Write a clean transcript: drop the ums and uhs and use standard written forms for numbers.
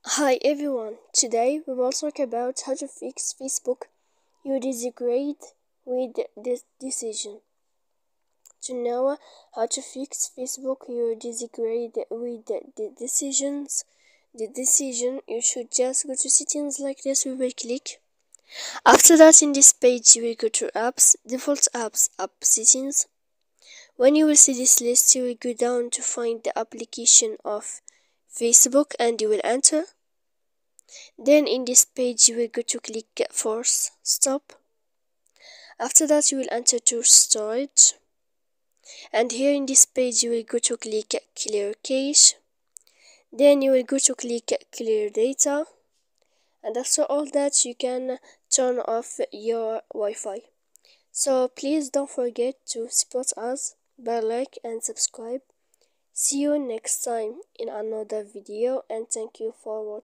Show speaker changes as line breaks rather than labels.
Hi everyone, today we will talk about how to fix Facebook you disagree with this decision. To know how to fix Facebook you disagree with the decision, you should just go to settings like this. We will click. After that, in this page you will go to apps, default apps, app settings. When you will see this list, you will go down to find the application of Facebook and you will enter. Then in this page you will go to click force stop. After that you will enter to storage, and here in this page you will go to click clear cache. Then you will go to click clear data, and after all that you can turn off your Wi-Fi. So please don't forget to support us by like and subscribe. See you next time in another video, and thank you for watching.